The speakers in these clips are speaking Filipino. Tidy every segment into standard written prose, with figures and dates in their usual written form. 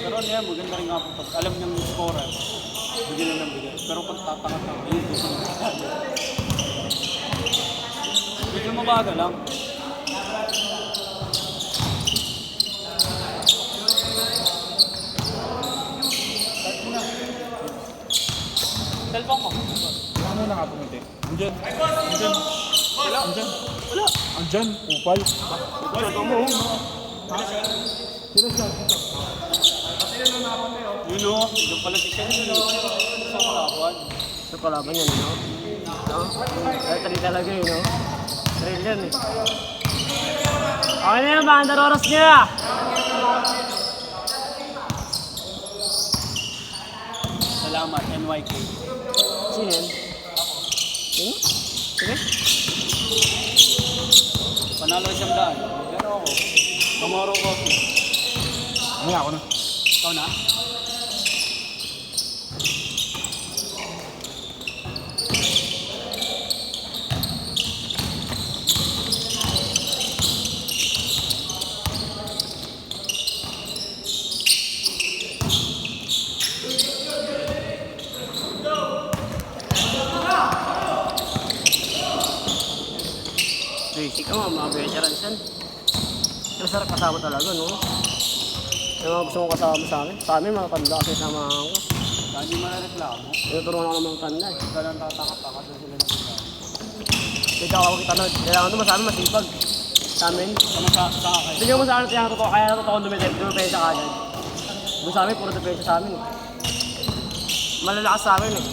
Pero ano yan, maganda rin nga po. Pag alam niyang scorer, bigyan na ng bigay. Pero pag tatangat lang, yun yung gusto niya. Medyo mabaga lang. Cellphone mo. Ano na nga pumiti? Andyan. Andyan. Wala. Andyan. Wala. Andyan. Upal. Wala ka mo. Sila siya. Yun o. Yung pala si Shen. Sa kalaban. Sa kalaban yan, no? No? Trail talaga yun, no? Trail yan, eh. Okay na yan, bandar oras niya! Salamat, NYK. Sino yan? Sino? Sige? Panalo siyang daan. Pero ako, tomorrow coffee. Ano ako na? Ikaw na? Basic ka mga veterans yan. Pero sarap kasama talaga, no? Yung mga gusto mong kasama sa amin. Sa amin, mga tanda kasi samahan ko. Saan di mareklamo? Tinuturuan ako ng mga tanda, eh. Ganang tataka-taka doon sila ng sila. Ikaw ako kita na, kailangan naman sa amin masipag. Sa amin. Sama sa akin. Tingnan mo sa akin, kaya totoo, kaya totoo dumipensa ka agad. Doon sa amin, puro depensa sa amin, eh. Malalakas sa amin, eh.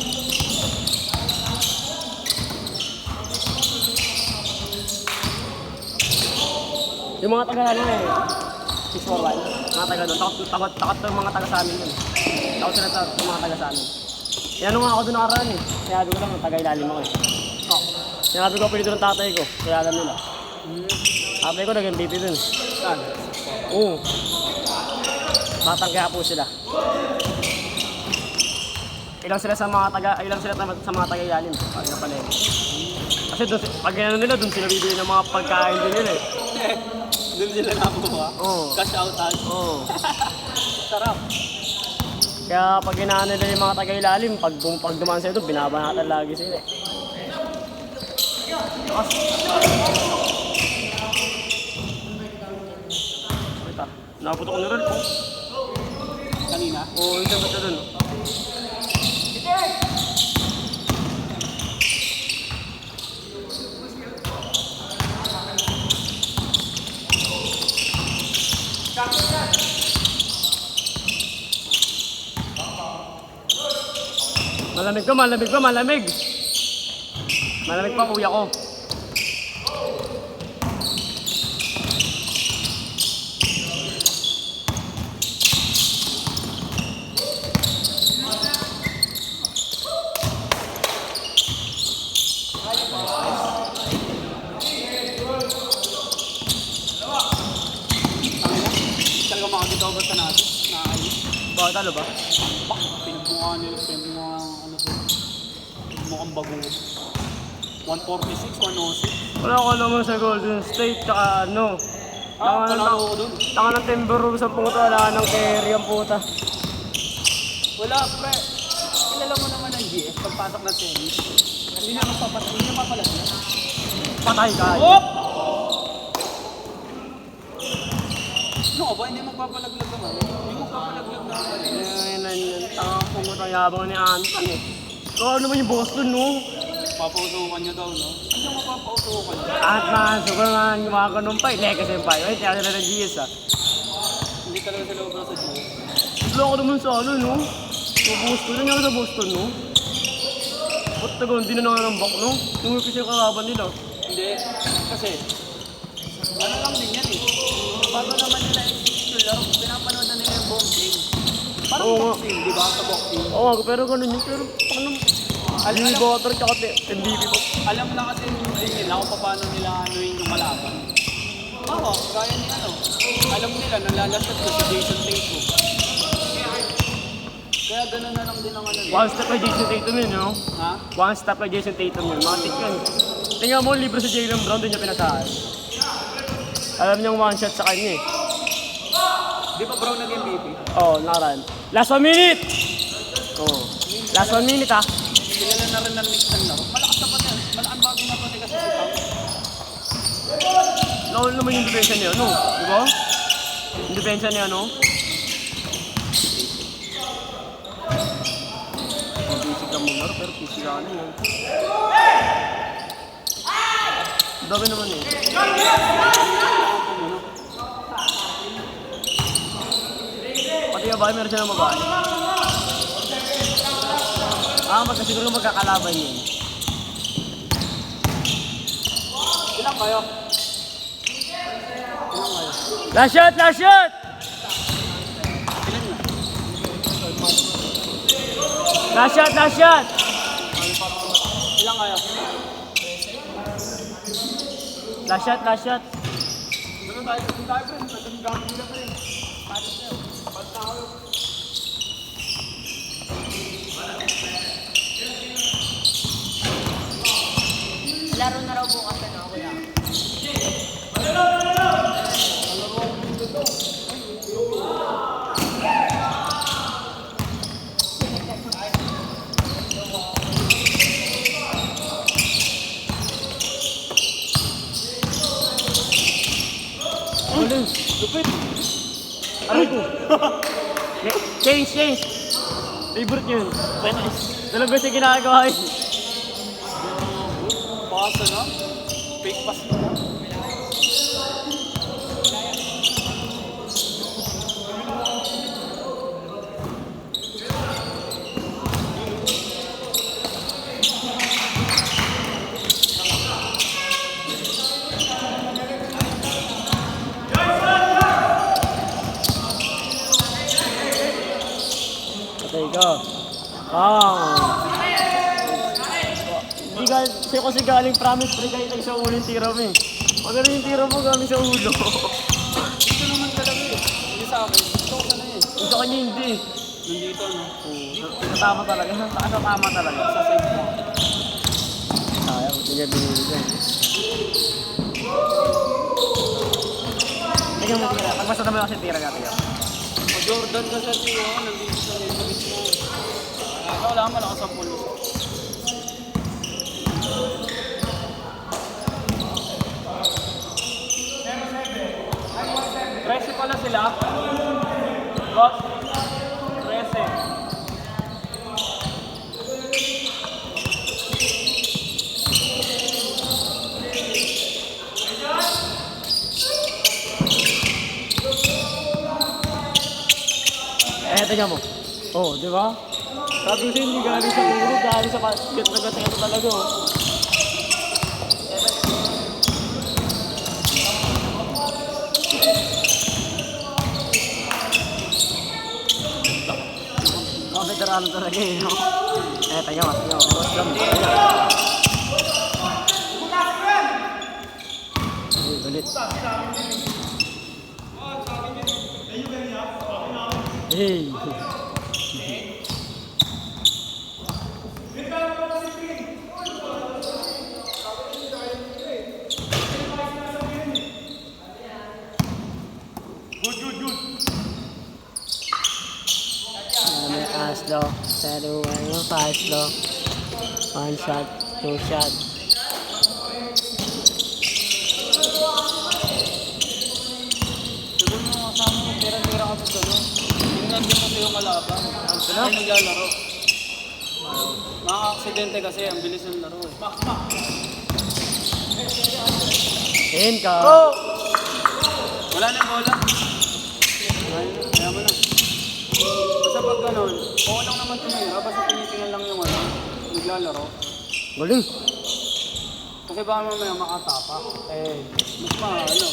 Yung mga taga ano eh, 641, mga taga doon, takot yung mga taga sa amin yun. Takot sila sa mga taga sa amin. Yan nga ako doon nakaraan eh, sinabi ko lang, taga ilalim ako eh. Sinabi ko pinito ng tatay ko, kaya alam nila. Tatay ko nag-MVP dun eh. Saan? Oo. Batang kaya po sila. Ilang sila sa mga taga ilalim, pag napalay. Kasi doon, pag gano'n nila, doon sila bibili ng mga pagkain din nila eh. Doon sila nakuha. Oo. Cash outan. Oo. Sarap. Kaya pag ginaan nila yung mga taga-ilalim, pag dumaan sila doon, binabanatan lagi sila eh. Ito, naputok ko na rin po. Kanina. Oo, yung sabat na doon. Malamig ko, malamig pa, malamig. Malamig pa, kuya ko. Talaga makakita ka natin. Nakakayos. Bakit talo ba? Pak! Pinagmukha nila. Pinagmukha ano to. Mukhang bago. 146, 106. Wala ko naman sa Golden State, tsaka ano. Palaro ko dun. Tanga ng Timberwolves ang puta, wala nang carry ang puta. Wala, pre. Kilala mo naman ang GS pagpasok ng tennis. Hindi na magpapatay. Hindi na papalagyan. Patay ka. Hop! Ano ka ba? Hindi magpapalaglag naman. Hindi magpapalaglag naman. Yan, tanga ang puta, yabang ni Anton eh. Ikaw naman yung Boston, no? Papautukan niya daw, no? Hindi mo papautukan niya. At man, sobrang nga yung mga ganun pa, legacy pa yun. Kaya sila ng GS ah. Hindi talaga sila ubra sa GS. Wala ko naman sa ano, no? Sa Boston, nangyari sa Boston, no? Ba't taga, hindi na nanganambak, no? Yung kasi yung kakaban nila. Hindi. Kasi, ano lang din yan eh. Bago naman nila execute yung laro, pinapanood na nila yung buong game. Parang Oo nga. boxing, di ba? Sa boxing. Oo, pero ganun yun. Pero paano? Jimmy Butler tsaka MVP po. Alam na kasi din nila kung paano nila anuin yung kalaban. Oo, gaya ni ano. Alam nila, nalalasat ko si Jason Tatum. Kaya gano'n na lang din ang ano nila. One step kay Jason Tatum yun, no? Ha? One step kay Jason Tatum yun. Matik yun. Tingnan mo ang libro sa Jaylen Brown, doon niya pinasahan. Alam niyang one shot sa kanya eh. Di ba Brown nag-MVP? Oh, nakaraan. Last 1 minute! Oh. Last 1 minute ah. Kilala na rin ng mix ng laro. Malakas na pati. Malakas bagay na pati kasi si Pao. Naul naman yung depensa niya, no? Di ba? Yung depensa niya, no? Basic lang mo laro, pero physical yun. Dami naman eh. Pati yung bahay, meron siya ng babae. Siguro magkakalaban yun. Ilang kayo? Last shot! Last shot! Ilan na? Last shot! Last shot! Ilang kayo? Last shot! Last shot! Ano tayo? Ano tayo, friend? Ang gamit nila, friend. Patis na yun. Patis na ako. Laro na raw bukas ano, kuya. Ulo! Lupit! Aray ko! Change! Change! Favorite yun. Dalawang beses ginagawa yun. Pasa na? Fake pass na? Patay ka. Ah! Hindi ka, siya kasi galing promise pre kahit lang sa ulo yung tira mo eh. Pag ano yung tira mo galing sa ulo. Dito naman talaga eh. Hindi sa akin. Ito ko sana eh. Yung sa kanya hindi. Nandito no? Sa tama talaga. Sa tama talaga. Sa side mo. Sayang, hindi niya binili ko. Tingnan mo, tingnan. Pag basta naman kasi tira natin yan. Jordan ka sa tiyo. Nandito sa mismo. Wala ka malakas ang pulo. Trece pala sila. Boss. 13. Tingnan mo. Oh, di ba? Sabi ko hindi galing sa ulo, galing sa gat na gat ito talaga. Oh. Oh, veterano talaga eh. No? Tingnan mo. Tingnan mo. Ulit. Hey. Aslo, pero ano pa Aslo? 1 shot, 2 shot. Siguro mga kasama ko, pera-pera ka sa gano'n. Tingnan din kasi yung kalaban. Ay naglalaro. Mga-aksidente kasi, ang bilis ng laro eh. Ayan ka. Wala na yung bola. Kaya mo lang. Basta pag gano'n, okay lang naman tumira. Basta tinitingnan lang yung ano, naglalaro. Galing. Kasi baka mamaya makatapa. Mas ano.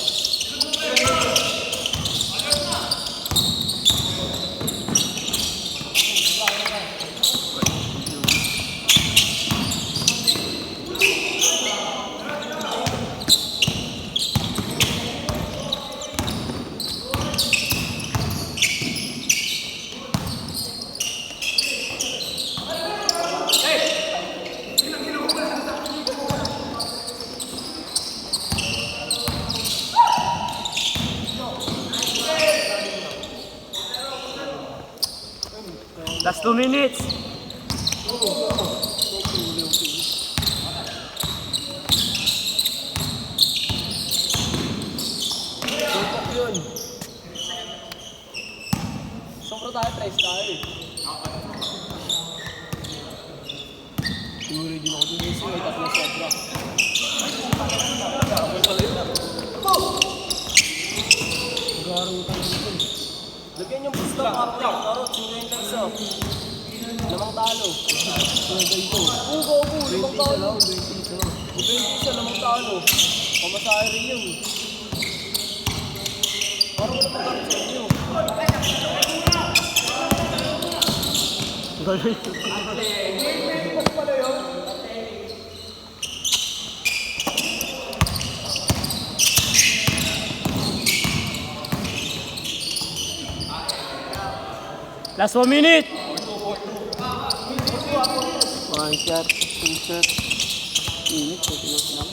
Last 2 minutes. Tutok yun. Sobra tayo, tres tayo eh. Siguro din ako dun yung may tatlong sobra. Lagyan yung pusto, kapit. Karot, singay lang sa. Lamang talo. Ugo, lamang talo. 20 isa, lamang talo. Pamasahe rin yun. Parang wala pa kami sa inyo. Last 1 minute. 1 shot, 2 shot. Minute, lang.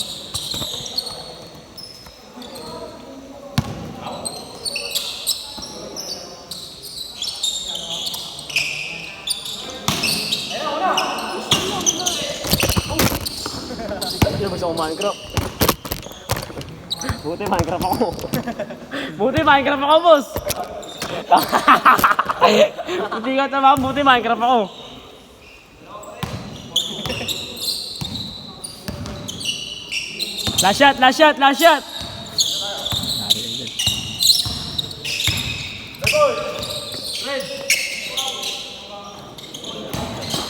Hindi ba siya Minecraft? Buti Minecraft ako. Buti Minecraft ako, boss. Hindi ka tama, buti Minecraft ako. Last shot, last shot, last shot.